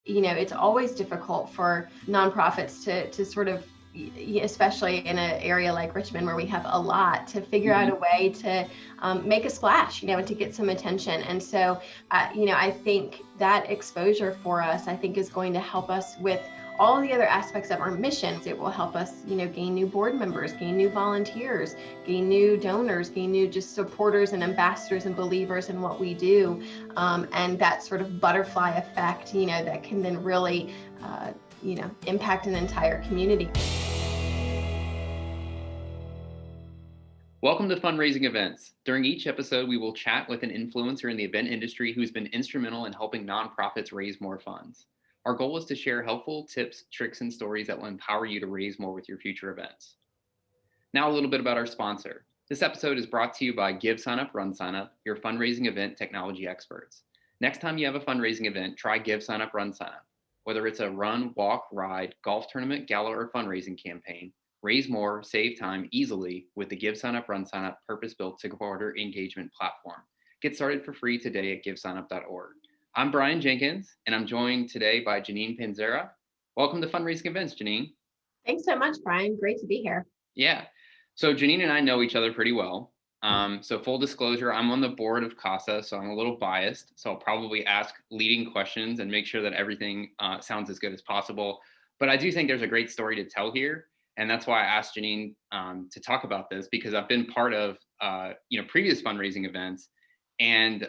It's always difficult for nonprofits to sort of, especially in an area like Richmond where we have a lot, to figure out a way to make a splash, and to get some attention. And so, I think that exposure for us, I think, is going to help us with all the other aspects of our mission. It will help us, gain new board members, gain new volunteers, gain new donors, gain new just supporters and ambassadors and believers in what we do. And that sort of butterfly effect, that can then really, impact an entire community. Welcome to Fundraising Events. During each episode, we will chat with an influencer in the event industry who's been instrumental in helping nonprofits raise more funds. Our goal is to share helpful tips, tricks, and stories that will empower you to raise more with your future events. Now, a little bit about our sponsor. This episode is brought to you by GiveSignup, RunSignup, your fundraising event technology experts. Next time you have a fundraising event, try GiveSignup, RunSignup. Whether it's a run, walk, ride, golf tournament, gala, or fundraising campaign, raise more, save time easily with the GiveSignup, RunSignup purpose-built supporter engagement platform. Get started for free today at givesignup.org. I'm Brian Jenkins, and I'm joined today by Jeannine Panzera. Welcome to Fundraising Events, Jeannine. Thanks so much, Brian. Great to be here. Yeah. So Jeannine and I know each other pretty well. So full disclosure, I'm on the board of CASA, so I'm a little biased. So I'll probably ask leading questions and make sure that everything sounds as good as possible. But I do think there's a great story to tell here. And that's why I asked Jeannine to talk about this, because I've been part of previous fundraising events, and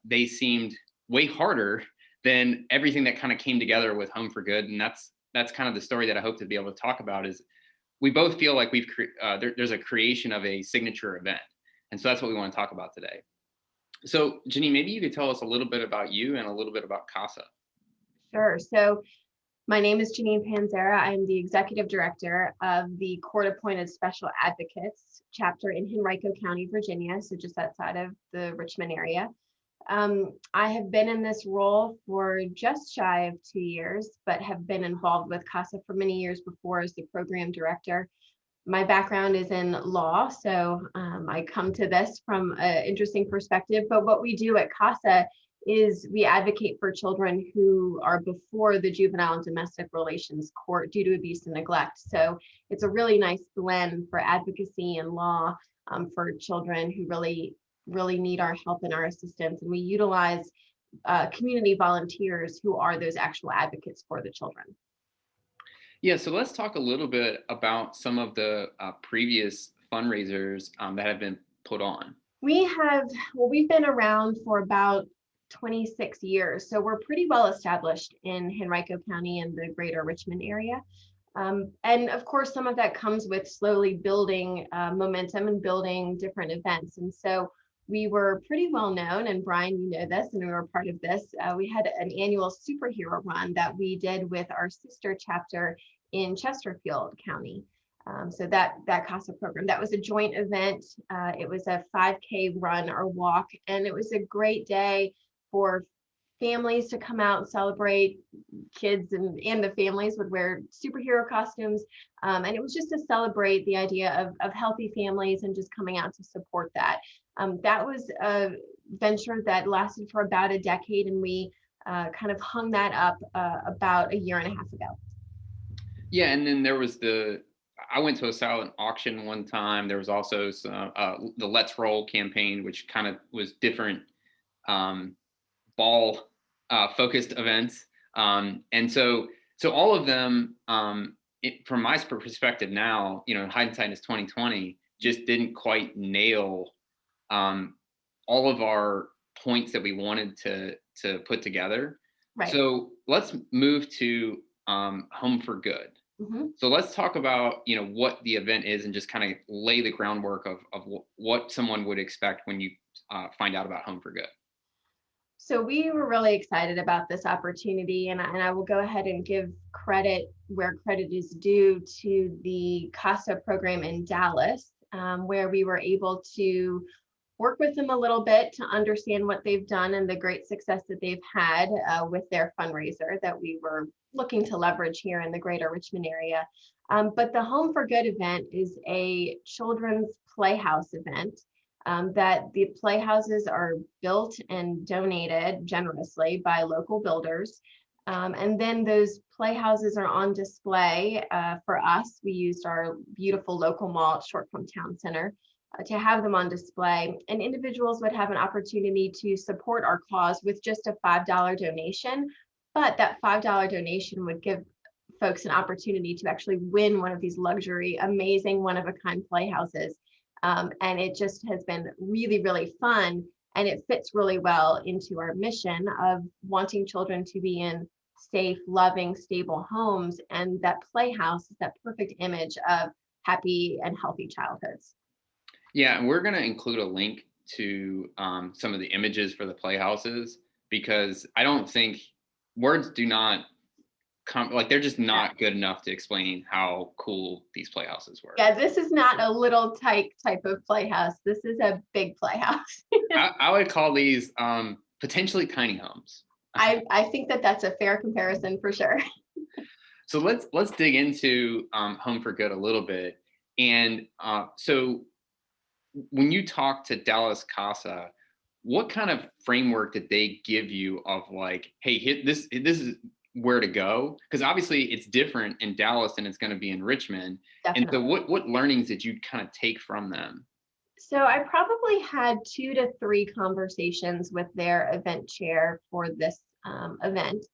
they seemed way harder than everything that kind of came together with Home for Good. And that's kind of the story that I hope to be able to talk about. Is we both feel like there's a creation of a signature event. And so that's what we want to talk about today. So Jeannine, maybe you could tell us a little bit about you and a little bit about CASA. Sure. So my name is Jeannine Panzera. I'm the executive director of the court-appointed special advocates chapter in Henrico County, Virginia, so just outside of the Richmond area. I have been in this role for just shy of 2 years, but have been involved with CASA for many years before as the program director. My background is in law, so I come to this from an interesting perspective. But what we do at CASA is we advocate for children who are before the juvenile and domestic relations court due to abuse and neglect. So it's a really nice blend for advocacy and law for children who really need our help and our assistance. And we utilize community volunteers who are those actual advocates for the children. Yeah, so let's talk a little bit about some of the previous fundraisers that have been put on. We've been around for about 26 years. So we're pretty well established in Henrico County and the greater Richmond area. And of course, some of that comes with slowly building momentum and building different events. And so we were pretty well known, and Brian, you know this, and we were part of this. We had an annual superhero run that we did with our sister chapter in Chesterfield County. So that CASA program, that was a joint event. It was a 5K run or walk, and it was a great day for families to come out and celebrate. Kids and the families would wear superhero costumes. And it was just to celebrate the idea of healthy families and just coming out to support that. That was a venture that lasted for about a decade, and we kind of hung that up about a year and a half ago. Yeah, and then there was I went to a silent auction one time. There was also some, the Let's Roll campaign, which kind of was different ball focused events. And so all of them, from my perspective now, hindsight is 2020, just didn't quite nail all of our points that we wanted to put together. Right. So let's move to Home for Good. Mm-hmm. So let's talk about, what the event is and just kind of lay the groundwork of what someone would expect when you find out about Home for Good. So we were really excited about this opportunity, and I will go ahead and give credit where credit is due to the CASA program in Dallas, where we were able to work with them a little bit to understand what they've done and the great success that they've had with their fundraiser that we were looking to leverage here in the greater Richmond area. But the Home for Good event is a children's playhouse event that the playhouses are built and donated generously by local builders. And then those playhouses are on display. For us, we used our beautiful local mall at Short Pump Town Center to have them on display. And individuals would have an opportunity to support our cause with just a $5 donation. But that $5 donation would give folks an opportunity to actually win one of these luxury, amazing, one-of-a-kind playhouses. And it just has been really, really fun. And it fits really well into our mission of wanting children to be in safe, loving, stable homes. And that playhouse is that perfect image of happy and healthy childhoods. Yeah, and we're going to include a link to some of the images for the playhouses, because I don't think words do not come, like they're just not good enough to explain how cool these playhouses were. Yeah, this is not a little tight type of playhouse. This is a big playhouse. I would call these potentially tiny homes. I think that that's a fair comparison for sure. So let's dig into Home for Good a little bit. And so when you talk to Dallas CASA, what kind of framework did they give you of like, hey, this is where to go? Because obviously it's different in Dallas than it's going to be in Richmond. Definitely. And so what learnings did you kind of take from them? So I probably had 2 to 3 conversations with their event chair for this event.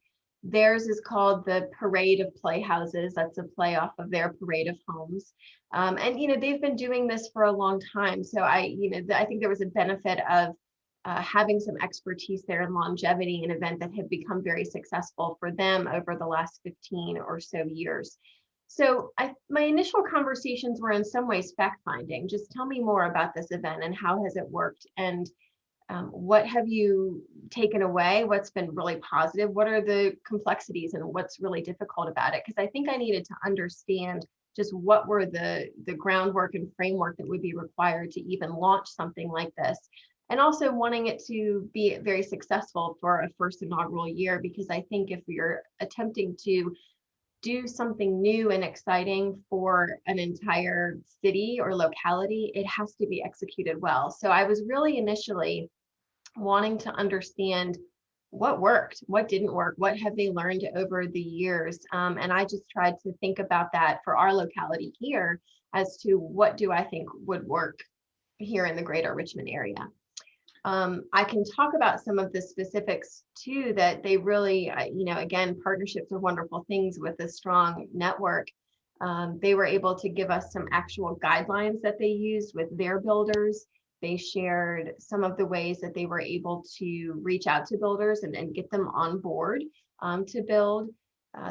Theirs is called the Parade of Playhouses. That's a play off of their Parade of Homes. And, they've been doing this for a long time. So I think there was a benefit of having some expertise there in longevity, an event that had become very successful for them over the last 15 or so years. So my initial conversations were in some ways fact finding. Just tell me more about this event and how has it worked, and what have you taken away? What's been really positive? What are the complexities and what's really difficult about it? Because I think I needed to understand just what were the groundwork and framework that would be required to even launch something like this. And also wanting it to be very successful for a first inaugural year, because I think if you're attempting to do something new and exciting for an entire city or locality, it has to be executed well. So I was really initially wanting to understand what worked, what didn't work, what have they learned over the years. And I just tried to think about that for our locality here as to what do I think would work here in the greater Richmond area. I can talk about some of the specifics too, that they really, again, partnerships are wonderful things with a strong network. They were able to give us some actual guidelines that they used with their builders. They shared some of the ways that they were able to reach out to builders and get them on board to build.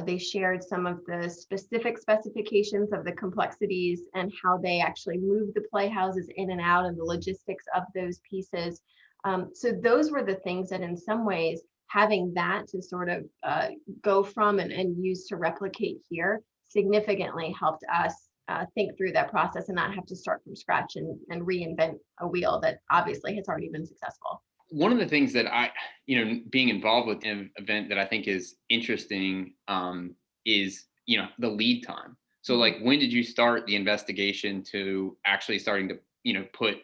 They shared some of the specific specifications of the complexities and how they actually moved the playhouses in and out and the logistics of those pieces. So those were the things that in some ways, having that to sort of go from and use to replicate here significantly helped us think through that process and not have to start from scratch and reinvent a wheel that obviously has already been successful. One of the things that being involved with an event that I think is interesting is, the lead time. So like, when did you start the investigation to actually starting to, put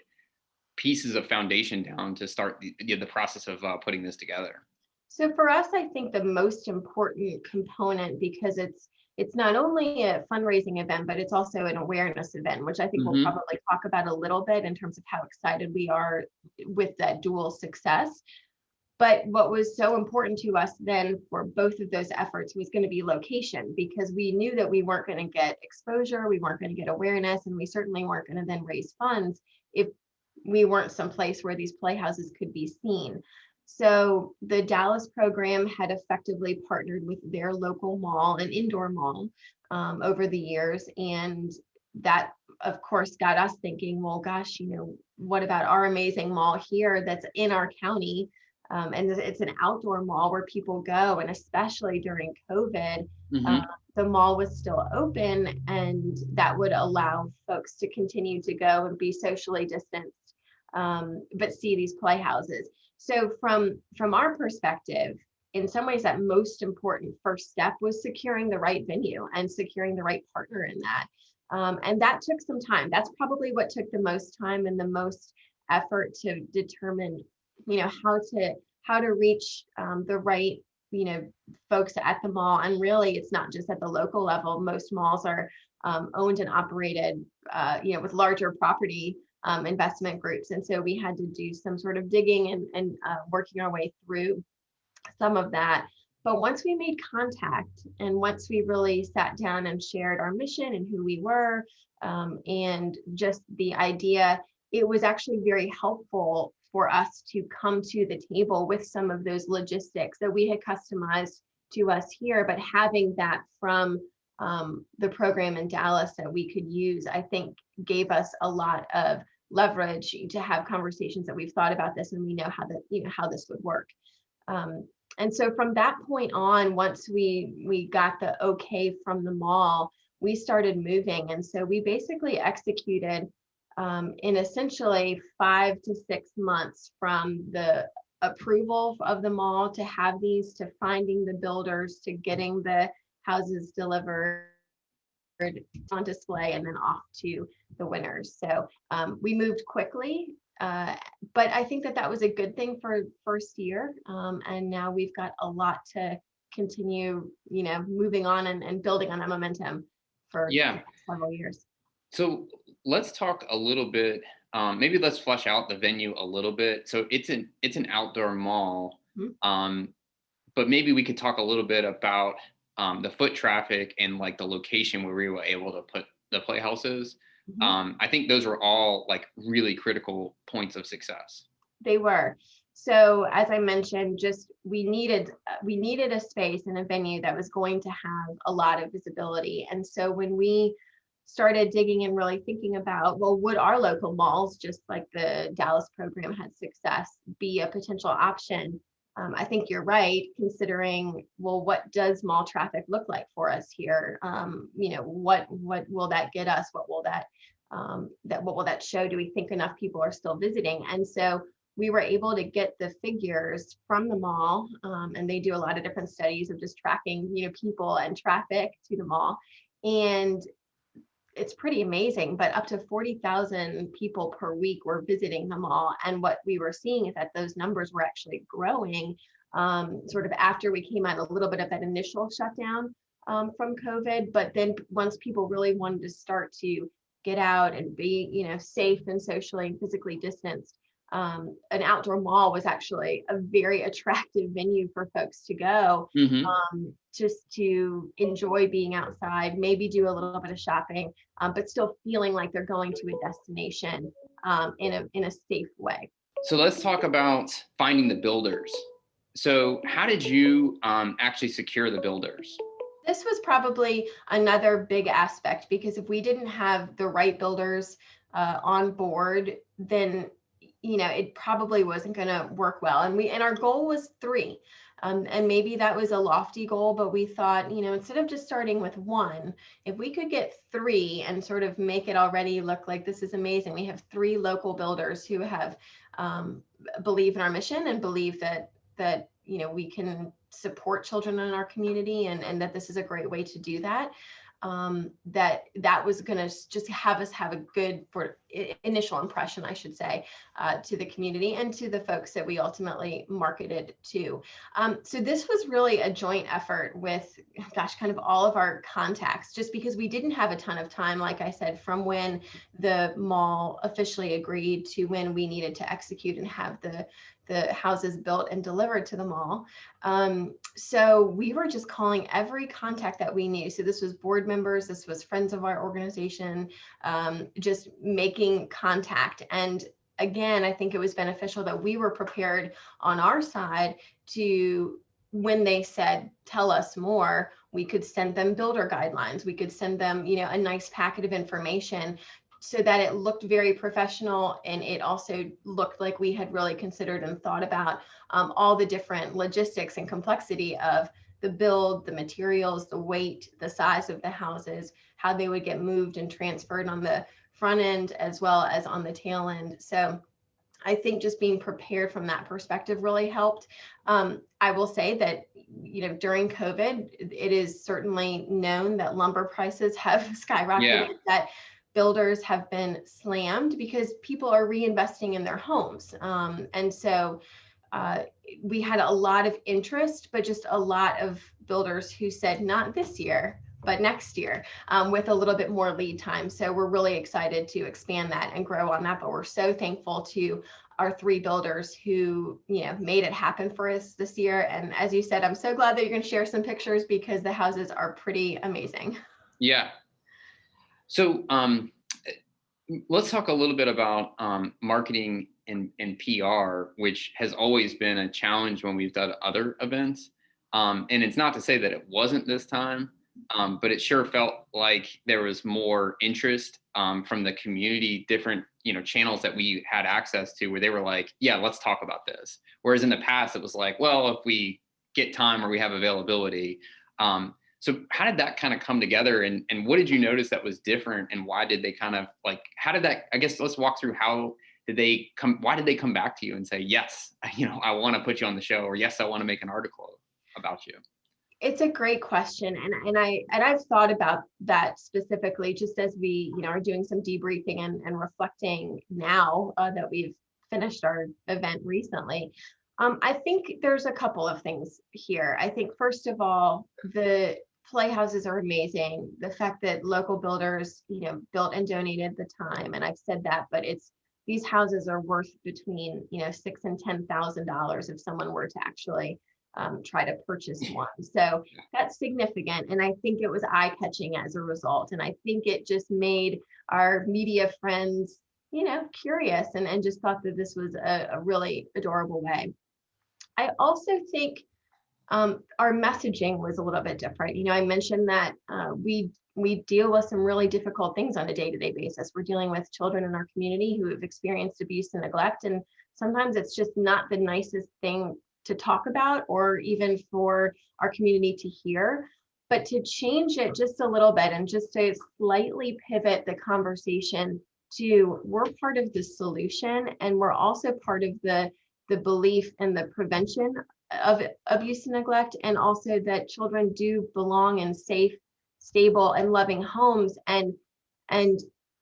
pieces of foundation down to start the process of putting this together? So for us, I think the most important component, because it's not only a fundraising event, but it's also an awareness event, which I think we'll probably talk about a little bit in terms of how excited we are with that dual success. But what was so important to us then for both of those efforts was going to be location, because we knew that we weren't going to get exposure, we weren't going to get awareness, and we certainly weren't going to then raise funds if we weren't someplace where these playhouses could be seen. So the Dallas program had effectively partnered with their local mall, an indoor mall, over the years. And that, of course, got us thinking, well, gosh, what about our amazing mall here that's in our county? And it's an outdoor mall where people go. And especially during COVID, the mall was still open, and that would allow folks to continue to go and be socially distanced, but see these playhouses. So from our perspective, in some ways, that most important first step was securing the right venue and securing the right partner in that. And that took some time. That's probably what took the most time and the most effort to determine, how to reach the right folks at the mall. And really, it's not just at the local level. Most malls are owned and operated, with larger property investment groups. And so we had to do some sort of digging and working our way through some of that. But once we made contact and once we really sat down and shared our mission and who we were, and just the idea, it was actually very helpful for us to come to the table with some of those logistics that we had customized to us here, but having that from the program in Dallas that we could use, I think gave us a lot of leverage to have conversations that we've thought about this and we know how this would work. And so from that point on, once we got the okay from the mall, we started moving. And so we basically executed in essentially 5 to 6 months from the approval of the mall to have these, to finding the builders, to getting the houses delivered on display, and then off to the winners. So we moved quickly. But I think that was a good thing for first year. And now we've got a lot to continue, moving on and building on that momentum for several years. So let's talk a little bit, maybe let's flesh out the venue a little bit. So it's an outdoor mall, but maybe we could talk a little bit about the foot traffic and like the location where we were able to put the playhouses. I think those were all like really critical points of success. They were. So as I mentioned, just we needed a space and a venue that was going to have a lot of visibility. And so when we started digging and really thinking about, well, would our local malls, just like the Dallas program had success, be a potential option? I think you're right, considering, well, what does mall traffic look like for us here? What will that get us? What will that show? Do we think enough people are still visiting? And so we were able to get the figures from the mall, and they do a lot of different studies of just tracking, people and traffic to the mall. And it's pretty amazing, but up to 40,000 people per week were visiting the mall. And what we were seeing is that those numbers were actually growing sort of after we came out a little bit of that initial shutdown from COVID. But then once people really wanted to start to get out and be, safe and socially and physically distanced, an outdoor mall was actually a very attractive venue for folks to go, just to enjoy being outside, maybe do a little bit of shopping, but still feeling like they're going to a destination in a safe way. So let's talk about finding the builders. So how did you actually secure the builders? This was probably another big aspect, because if we didn't have the right builders on board, then it probably wasn't going to work well. And our goal was 3. And maybe that was a lofty goal, but we thought, instead of just starting with 1, if we could get 3 and sort of make it already look like this is amazing. We have 3 local builders who have believe in our mission and believe that we can support children in our community, and that this is a great way to do that. That was going to just have us have a good initial impression, I should say, to the community and to the folks that we ultimately marketed to. So this was really a joint effort with, kind of all of our contacts, just because we didn't have a ton of time, like I said, from when the mall officially agreed to when we needed to execute and have the houses built and delivered to the mall. So we were just calling every contact that we knew. So this was board members, this was friends of our organization, just making contact. And again, I think it was beneficial that we were prepared on our side to, when they said, tell us more, we could send them builder guidelines. We could send them, a nice packet of information, so that it looked very professional, and it also looked like we had really considered and thought about all the different logistics and complexity of the build, the materials, the weight, the size of the houses, how they would get moved and transferred on the front end as well as on the tail end. So I think just being prepared from that perspective really helped. I will say that, during COVID, it is certainly known that lumber prices have skyrocketed, that builders have been slammed because people are reinvesting in their homes. And so uh, we had a lot of interest, but just a lot of builders who said not this year, but next year, with a little bit more lead time. So we're really excited to expand that and grow on that. But we're so thankful to our 3 builders who, made it happen for us this year. And as you said, I'm so glad that you're going to share some pictures because the houses are pretty amazing. Yeah. So let's talk a little bit about marketing and PR, which has always been a challenge when we've done other events. And it's not to say that it wasn't this time, but it sure felt like there was more interest from the community, different channels that we had access to, where they were like, "Yeah, let's talk about this." Whereas in the past, it was like, "Well, if we get time or we have availability." So how did that kind of come together, and what did you notice that was different, and why did they kind of like, how did that, I guess let's walk through why did they come back to you and say, yes, I want to put you on the show, or yes, I want to make an article about you? It's a great question, and I've thought about that specifically just as we are doing some debriefing and reflecting now that we've finished our event recently. I think there's a couple of things here. I think first of all, the playhouses are amazing. The fact that local builders built and donated the time, and I've said that, but these houses are worth between $6,000 and $10,000 if someone were to actually try to purchase one. So that's significant. And I think it was eye-catching as a result. And I think it just made our media friends, curious and just thought that this was a really adorable way. I also think our messaging was a little bit different. I mentioned that we deal with some really difficult things on a day-to-day basis. We're dealing with children in our community who have experienced abuse and neglect, and sometimes it's just not the nicest thing to talk about or even for our community to hear. But to change it just a little bit and just to slightly pivot the conversation to, we're part of the solution, and we're also part of the belief and the prevention of abuse and neglect, and also that children do belong in safe, stable, and loving homes, and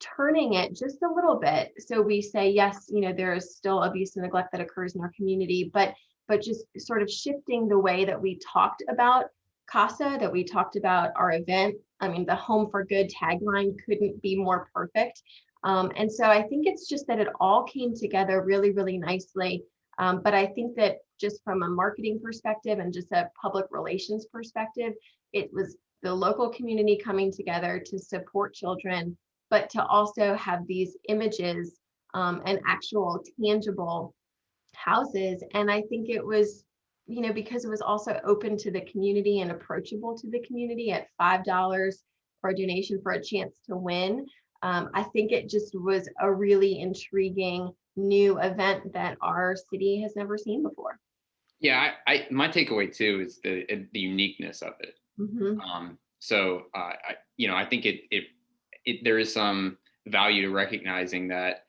turning it just a little bit. So we say, yes, there is still abuse and neglect that occurs in our community, but just sort of shifting the way that we talked about CASA, that we talked about our event. I mean, the Home for Good tagline couldn't be more perfect. And so I think it's just that it all came together really, really nicely. But I think that just from a marketing perspective and just a public relations perspective, it was the local community coming together to support children, but to also have these images and actual tangible houses. And I think it was, because it was also open to the community and approachable to the community at $5 for a donation for a chance to win. I think it just was a really intriguing new event that our city has never seen before. Yeah, I my takeaway too is the uniqueness of it. Mm-hmm. So I think there is some value to recognizing that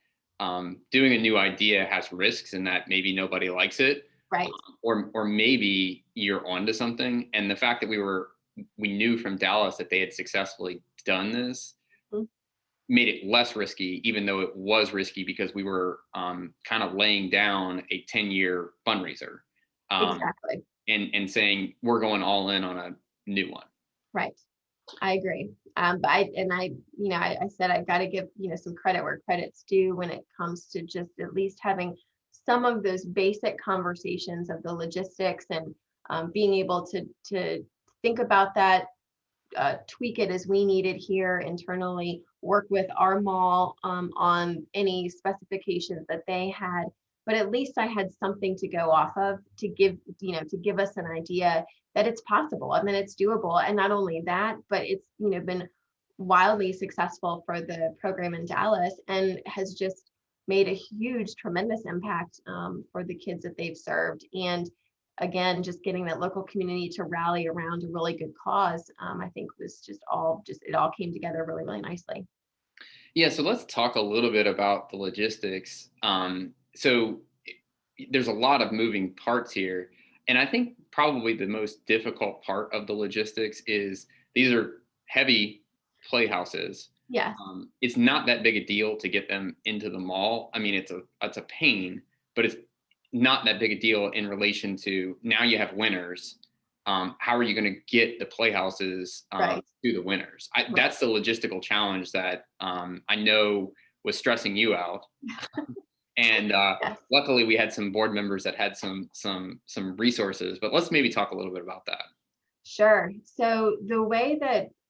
doing a new idea has risks, and that maybe nobody likes it, Right. Or maybe you're onto something. And the fact that we knew from Dallas that they had successfully done this made it less risky, even though it was risky because we were kind of laying down a 10-year fundraiser, Exactly. and saying we're going all in on a new one. Right. I agree. But I said I've got to give some credit where credit's due when it comes to just at least having some of those basic conversations of the logistics and being able to think about that, tweak it as we needed here internally, work with our mall on any specifications that they had. But at least I had something to go off of to give us an idea that it's possible and that it's doable. And not only that, but it's been wildly successful for the program in Dallas and has just made a huge, tremendous impact for the kids that they've served. And again, just getting that local community to rally around a really good cause, I think was it all came together really, really nicely. Yeah, so let's talk a little bit about the logistics. So there's a lot of moving parts here. And I think probably the most difficult part of the logistics is these are heavy playhouses. Yes. It's not that big a deal to get them into the mall. I mean, it's a pain, but not that big a deal in relation to now you have winners. How are you going to get the playhouses Right. to the winners? Right. That's the logistical challenge that I know was stressing you out. And Yes. luckily, we had some board members that had some resources. But let's maybe talk a little bit about that. Sure. So the way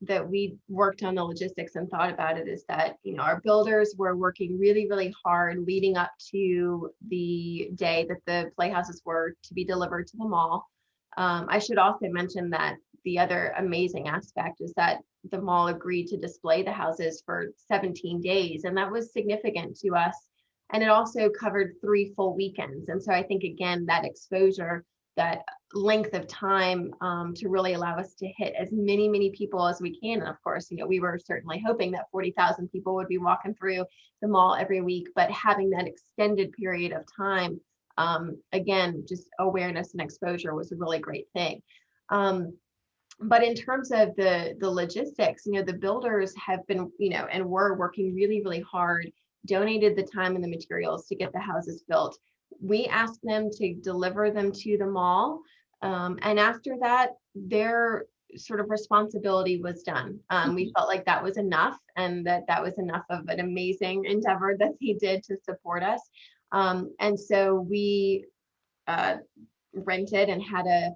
that we worked on the logistics and thought about it is that, our builders were working really, really hard leading up to the day that the playhouses were to be delivered to the mall. I should also mention that the other amazing aspect is that the mall agreed to display the houses for 17 days, and that was significant to us. And it also covered 3 full weekends. And so I think, again, that exposure, that length of time to really allow us to hit as many people as we can. And of course, we were certainly hoping that 40,000 people would be walking through the mall every week, but having that extended period of time, again, just awareness and exposure was a really great thing. But in terms of the logistics, the builders have been, and were working really, really hard, donated the time and the materials to get the houses built. We asked them to deliver them to the mall. And after that, their sort of responsibility was done. We felt like that was enough, and that was enough of an amazing endeavor that they did to support us. And so we rented and had a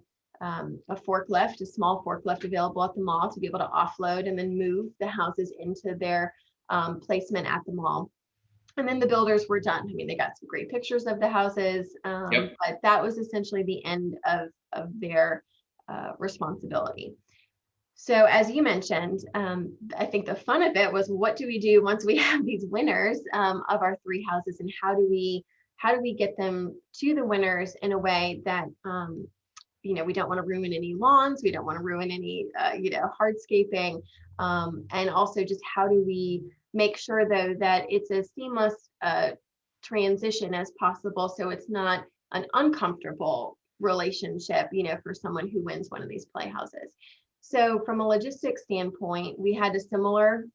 forklift, a small forklift available at the mall to be able to offload and then move the houses into their placement at the mall. And then the builders were done. I mean, they got some great pictures of the houses, Yep. but that was essentially the end of their responsibility. So as you mentioned, I think the fun of it was, what do we do once we have these winners of our 3 houses, and how do we get them to the winners in a way that we don't want to ruin any lawns, we don't want to ruin any hardscaping, and also just how do we make sure though that it's a seamless transition as possible, so it's not an uncomfortable relationship for someone who wins one of these playhouses. So from a logistics standpoint, we had a similar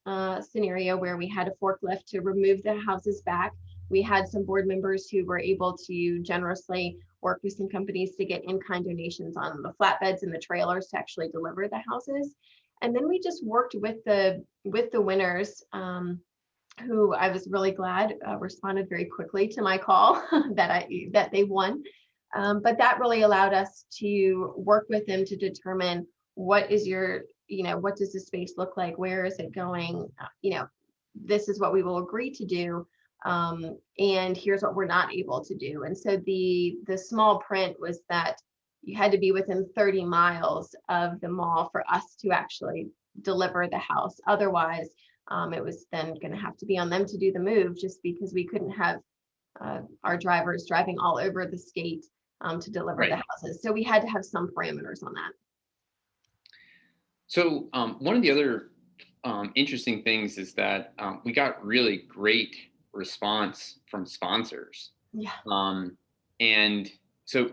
scenario where we had a forklift to remove the houses back. We had some board members who were able to generously work with some companies to get in-kind donations on the flatbeds and the trailers to actually deliver the houses. And then we just worked with the winners, who I was really glad responded very quickly to my call that they won. But that really allowed us to work with them to determine what is what does the space look like? Where is it going? This is what we will agree to do. And here's what we're not able to do. And so the small print was that you had to be within 30 miles of the mall for us to actually deliver the house. Otherwise, it was then going to have to be on them to do the move, just because we couldn't have our drivers driving all over the state to deliver Right. the houses. So we had to have some parameters on that. So one of the other interesting things is that we got really great response from sponsors. Yeah. And so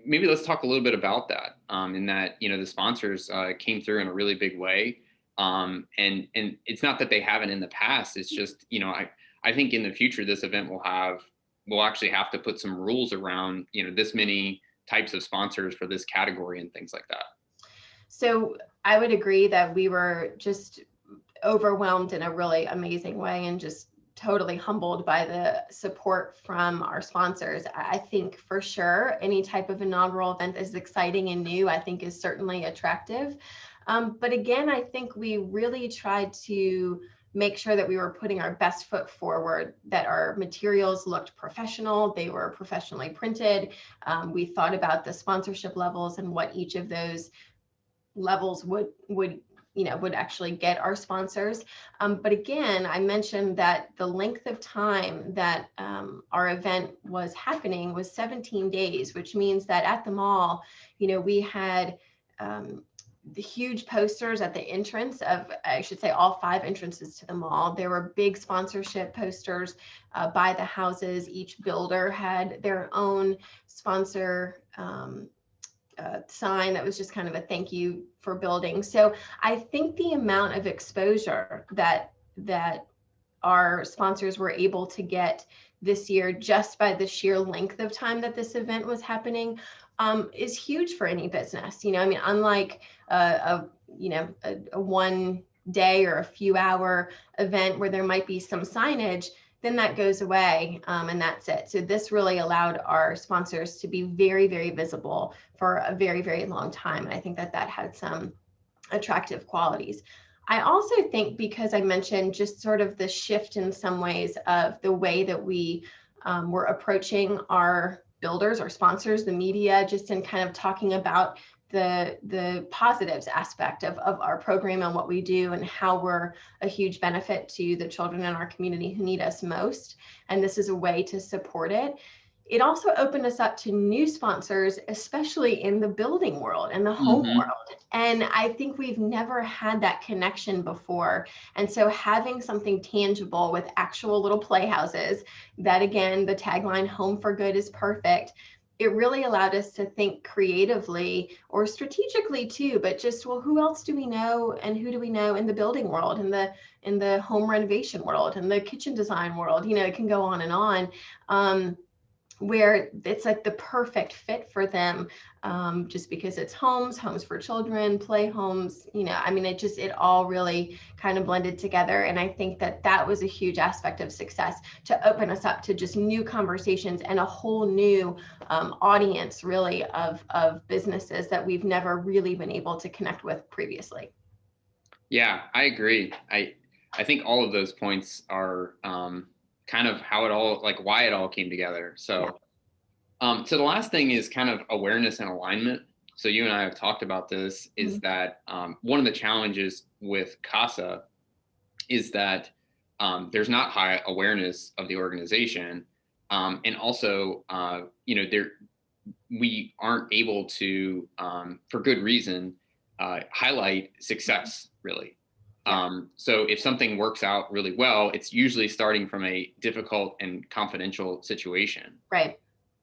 maybe let's talk a little bit about that. In that, the sponsors came through in a really big way. And it's not that they haven't in the past. It's just, I think in the future, this event we'll actually have to put some rules around, this many types of sponsors for this category and things like that. So I would agree that we were just overwhelmed in a really amazing way, and just totally humbled by the support from our sponsors. I think for sure any type of inaugural event is exciting and new, I think is certainly attractive. But again, I think we really tried to make sure that we were putting our best foot forward, that our materials looked professional, they were professionally printed. We thought about the sponsorship levels and what each of those levels would actually get our sponsors. But again, I mentioned that the length of time that our event was happening was 17 days, which means that at the mall, we had the huge posters at the entrance of, I should say, all 5 entrances to the mall. There were big sponsorship posters by the houses. Each builder had their own sponsor sign that was just kind of a thank you for building. So I think the amount of exposure that our sponsors were able to get this year just by the sheer length of time that this event was happening is huge for any business. I mean, unlike a 1 day or a few hour event where there might be some signage, then that goes away and that's it. So this really allowed our sponsors to be very, very visible for a very, very long time. And I think that that had some attractive qualities. I also think, because I mentioned just sort of the shift in some ways of the way that we were approaching our builders, our sponsors, the media, just in kind of talking about the positives aspect of our program and what we do and how we're a huge benefit to the children in our community who need us most. And this is a way to support it. It also opened us up to new sponsors, especially in the building world and the home world. And I think we've never had that connection before. And so having something tangible with actual little playhouses that, again, the tagline "Home for Good" is perfect. It really allowed us to think creatively or strategically too, but just, well, who else do we know and who do we know in the building world, in the home renovation world, in the kitchen design world? It can go on and on. Where it's like the perfect fit for them, just because it's homes for children, play homes, I mean, it all really kind of blended together. And I think that that was a huge aspect of success, to open us up to just new conversations and a whole new audience really of businesses that we've never really been able to connect with previously. Yeah, I agree. I think all of those points are kind of how it all, like why it all came together. So, so the last thing is kind of awareness and alignment. So you and I have talked about this, is that one of the challenges with CASA is that there's not high awareness of the organization. And also, we aren't able to, for good reason, highlight success really. So if something works out really well, it's usually starting from a difficult and confidential situation. Right.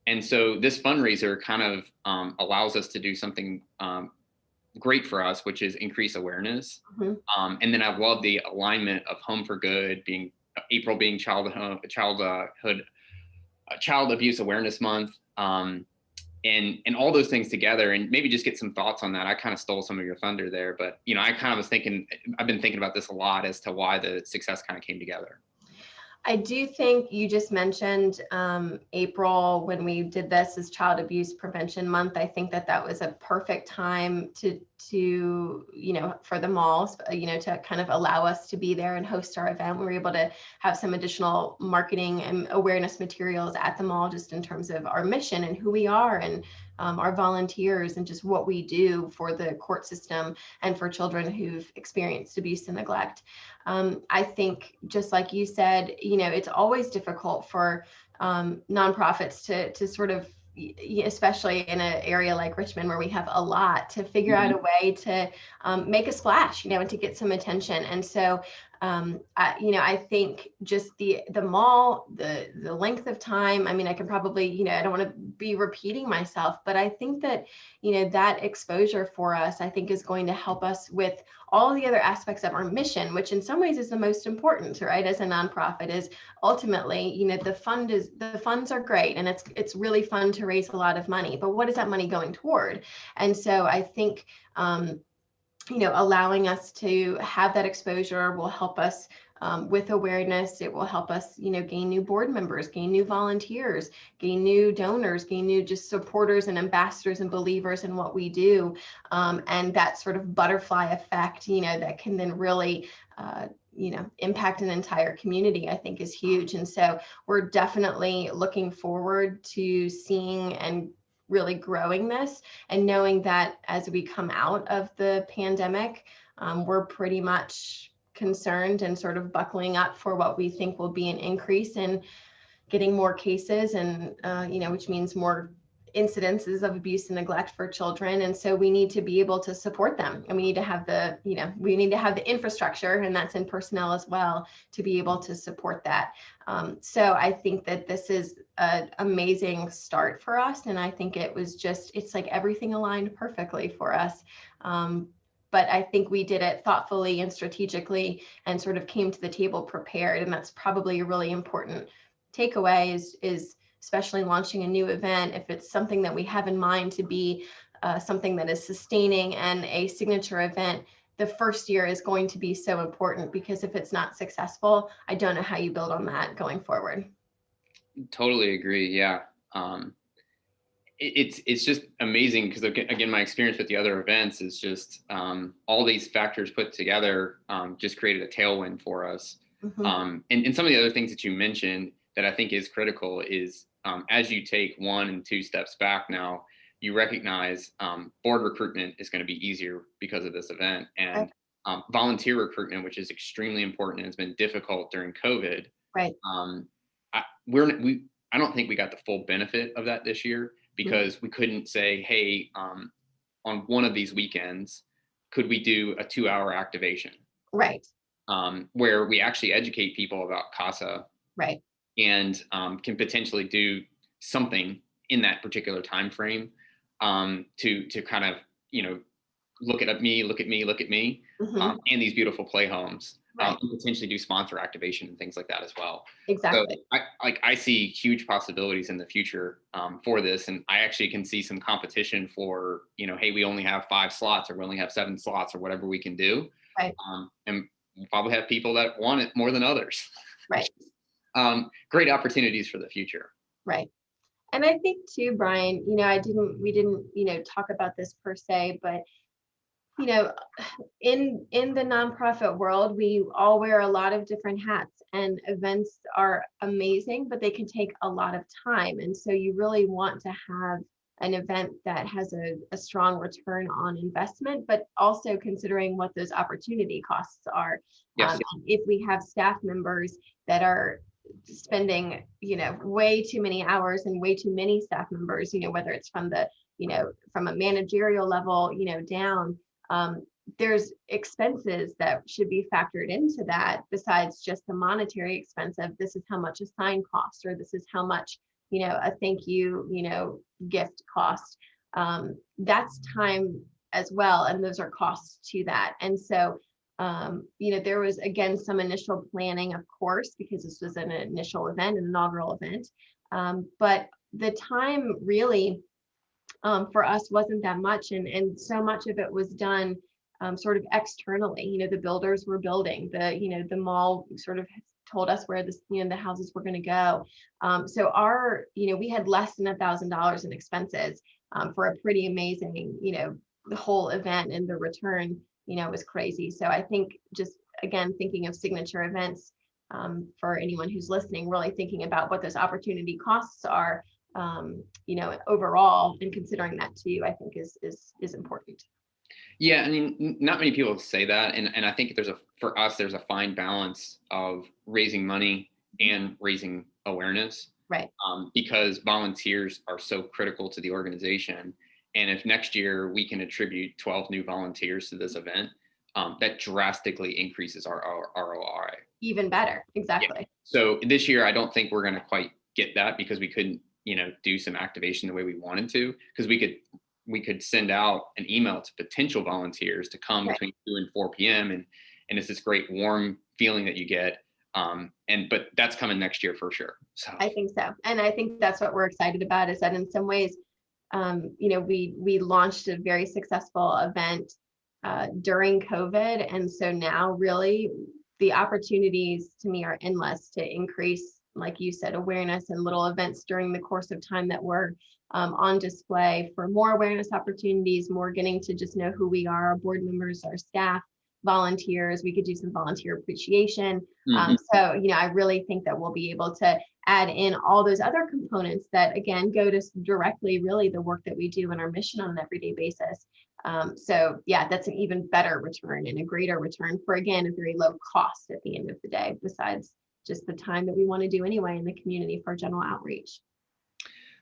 And so this fundraiser kind of allows us to do something great for us, which is increase awareness. And then I love the alignment of Home for Good, being April being Child Abuse Awareness Month. And all those things together, and maybe just get some thoughts on that. I kind of stole some of your thunder there, but I kind of was thinking, I've been thinking about this a lot as to why the success kind of came together. I do think you just mentioned April, when we did this as Child Abuse Prevention Month. I think that that was a perfect time to for the malls, to kind of allow us to be there and host our event. We were able to have some additional marketing and awareness materials at the mall, just in terms of our mission and who we are, and our volunteers, and just what we do for the court system and for children who've experienced abuse and neglect. I think, just like you said, it's always difficult for nonprofits to sort of, especially in an area like Richmond where we have a lot, to figure out a way to make a splash, and to get some attention. And so I think just the mall, the length of time, I mean, I can probably, I don't want to be repeating myself, but I think that, that exposure for us, I think, is going to help us with all the other aspects of our mission, which in some ways is the most important, right? As a nonprofit, is ultimately, the funds are great, and it's really fun to raise a lot of money, but what is that money going toward? And so I think, allowing us to have that exposure will help us with awareness. It will help us, gain new board members, gain new volunteers, gain new donors, gain new just supporters and ambassadors and believers in what we do. And that sort of butterfly effect, that can then really, impact an entire community, I think, is huge. And so we're definitely looking forward to seeing and really growing this, and knowing that as we come out of the pandemic, we're pretty much concerned and sort of buckling up for what we think will be an increase in getting more cases, and which means more incidences of abuse and neglect for children. And so we need to be able to support them, and we need to have the infrastructure, and that's in personnel as well, to be able to support that. So I think that this is an amazing start for us, and I think it's like everything aligned perfectly for us. but I think we did it thoughtfully and strategically and sort of came to the table prepared. And that's probably a really important takeaway is especially launching a new event, if it's something that we have in mind to be something that is sustaining and a signature event, the first year is going to be so important, because if it's not successful, I don't know how you build on that going forward. Totally agree. Yeah. It's just amazing because, again, my experience with the other events is just all these factors put together just created a tailwind for us. Mm-hmm. And some of the other things that you mentioned that I think is critical is as you take 1 and 2 steps back now, you recognize board recruitment is going to be easier because of this event, Right. and volunteer recruitment, which is extremely important and has been difficult during COVID. Right. Um, I don't think we got the full benefit of that this year, Mm-hmm. because we couldn't say, hey, on one of these weekends, could we do a 2-hour activation Right. where we actually educate people about CASA Right. and can potentially do something in that particular time frame to kind of, look at me, look at me, look at me, Mm-hmm. and these beautiful play homes, Right. and potentially do sponsor activation and things like that as well. So Exactly. I see huge possibilities in the future for this, and I actually can see some competition for, hey, we only have 5 slots, or we only have 7 slots, or whatever we can do, Right. and we'll probably have people that want it more than others. Right. Great opportunities for the future. Right. And I think too, Brian, we didn't, talk about this per se, but you know, in the nonprofit world, we all wear a lot of different hats, and events are amazing, but they can take a lot of time. And so you really want to have an event that has a strong return on investment, but also considering what those opportunity costs are. Yes. If we have staff members that are spending, way too many hours and way too many staff members, whether it's from from a managerial level, down, there's expenses that should be factored into that besides just the monetary expense of this is how much a sign cost, or this is how much, a thank you, gift cost. That's time as well. And those are costs to that. And so, there was, again, some initial planning, of course, because this was an initial event, an inaugural event. But the time really for us wasn't that much. And so much of it was done sort of externally. The builders were building, the mall sort of told us where the houses were going to go. So we had less than $1,000 in expenses for a pretty amazing, the whole event, and the return, was crazy. So I think, just again, thinking of signature events, for anyone who's listening, really thinking about what those opportunity costs are, overall, and considering that too, I think is important. Yeah, I mean, not many people say that, and I think for us there's a fine balance of raising money and raising awareness, Right. Because volunteers are so critical to the organization, and if next year we can attribute 12 new volunteers to this event, that drastically increases our ROI. Even better. Yeah. Exactly. So this year I don't think we're going to quite get that, because we couldn't, do some activation the way we wanted to, because we could send out an email to potential volunteers to come Right. between 2 and 4 p.m. and it's this great warm feeling that you get. But that's coming next year for sure. So I think so. And I think that's what we're excited about, is that in some ways, we launched a very successful event during COVID. And so now really the opportunities to me are endless to increase, like you said, awareness and little events during the course of time that were on display for more awareness opportunities, more getting to just know who we are, our board members, our staff, volunteers. We could do some volunteer appreciation. So, I really think that we'll be able to add in all those other components that, again, go to directly really the work that we do in our mission on an everyday basis. So yeah, that's an even better return and a greater return for, again, a very low cost at the end of the day, besides just the time that we want to do anyway in the community for general outreach.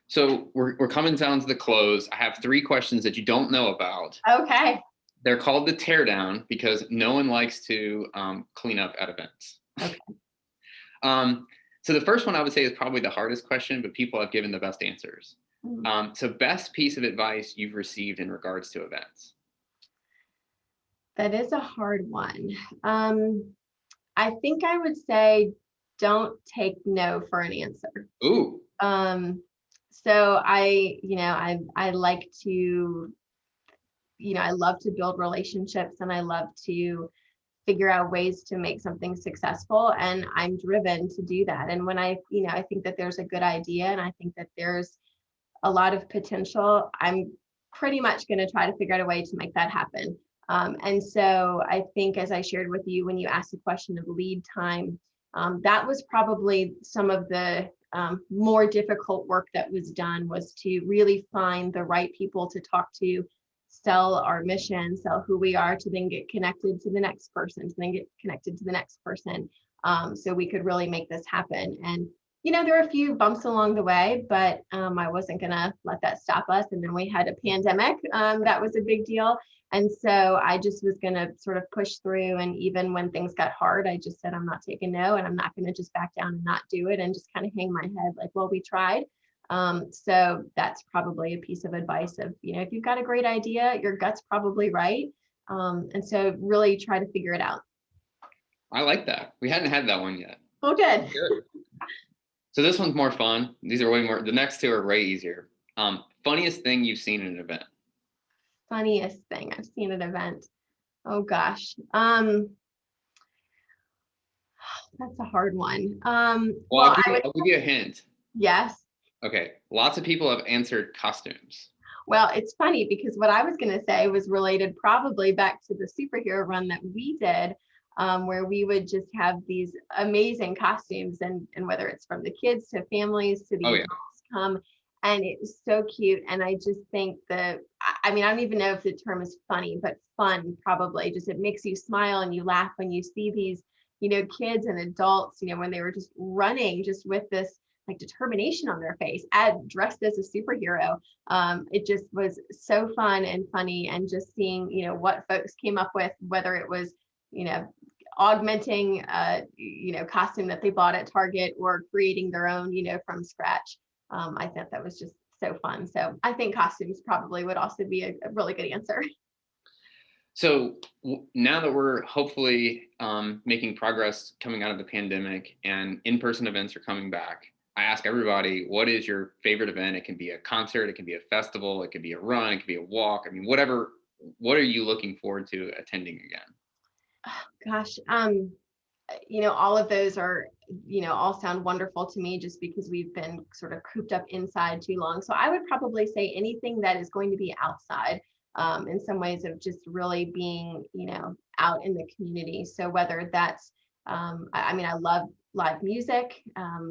So we're coming down to the close. I have 3 questions that you don't know about. Okay. They're called the teardown because no one likes to clean up at events. Okay. So the first one I would say is probably the hardest question, but people have given the best answers. So best piece of advice you've received in regards to events? That is a hard one. I think I would say don't take no for an answer. Ooh, So I like to, I love to build relationships and I love to figure out ways to make something successful, and I'm driven to do that. And when I think that there's a good idea and I think that there's a lot of potential, I'm pretty much going to try to figure out a way to make that happen. And so I think, as I shared with you when you asked the question of lead time, that was probably some of the more difficult work that was done, was to really find the right people to talk to, sell our mission, sell who we are, to then get connected to the next person, to then get connected to the next person, so we could really make this happen. And there were a few bumps along the way, but I wasn't going to let that stop us. And then we had a pandemic. That was a big deal. And so I just was going to sort of push through. And even when things got hard, I just said, I'm not taking no, and I'm not going to just back down and not do it and just kind of hang my head like, well, we tried. So that's probably a piece of advice of, if you've got a great idea, your gut's probably right. And so really try to figure it out. I like that. We hadn't had that one yet. Oh, good. Good. So this one's more fun. These are way more, the next two are way easier. Funniest thing you've seen in an event? Funniest thing I've seen at an event. Oh gosh. That's a hard one. Well, I'll give you a hint. Yes. Okay. Lots of people have answered costumes. Well, it's funny because what I was going to say was related probably back to the superhero run that we did, where we would just have these amazing costumes, and whether it's from the kids to families to the adults come, and it was so cute. And I just think I don't even know if the term is funny, but fun probably. Just it makes you smile and you laugh when you see these, kids and adults, when they were just running just with this like determination on their face, dressed as a superhero. It just was so fun and funny, and just seeing, what folks came up with, whether it was, augmenting, costume that they bought at Target or creating their own, from scratch. I thought that was just so fun. So I think costumes probably would also be a really good answer. So now that we're hopefully making progress coming out of the pandemic and in-person events are coming back, I ask everybody, what is your favorite event? It can be a concert, it can be a festival, it could be a run, it could be a walk. I mean, whatever, what are you looking forward to attending again? Oh, gosh. All of those are, all sound wonderful to me, just because we've been sort of cooped up inside too long. So I would probably say anything that is going to be outside, in some ways of just really being, out in the community. So whether that's, I love live music.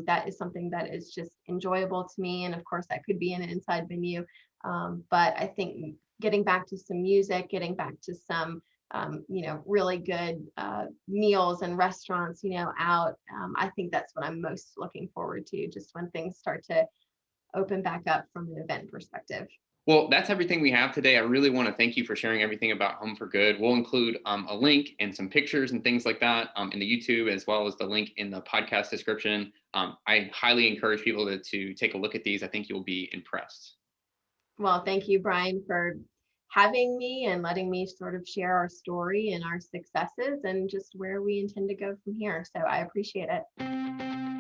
That is something that is just enjoyable to me. And of course, that could be in an inside venue. But I think getting back to some music, getting back to some, really good meals and restaurants, out. I think that's what I'm most looking forward to, just when things start to open back up from an event perspective. Well, that's everything we have today. I really want to thank you for sharing everything about Home for Good. We'll include a link and some pictures and things like that in the YouTube, as well as the link in the podcast description. I highly encourage people to take a look at these. I think you'll be impressed. Well, thank you, Brian, for having me and letting me sort of share our story and our successes and just where we intend to go from here. So I appreciate it.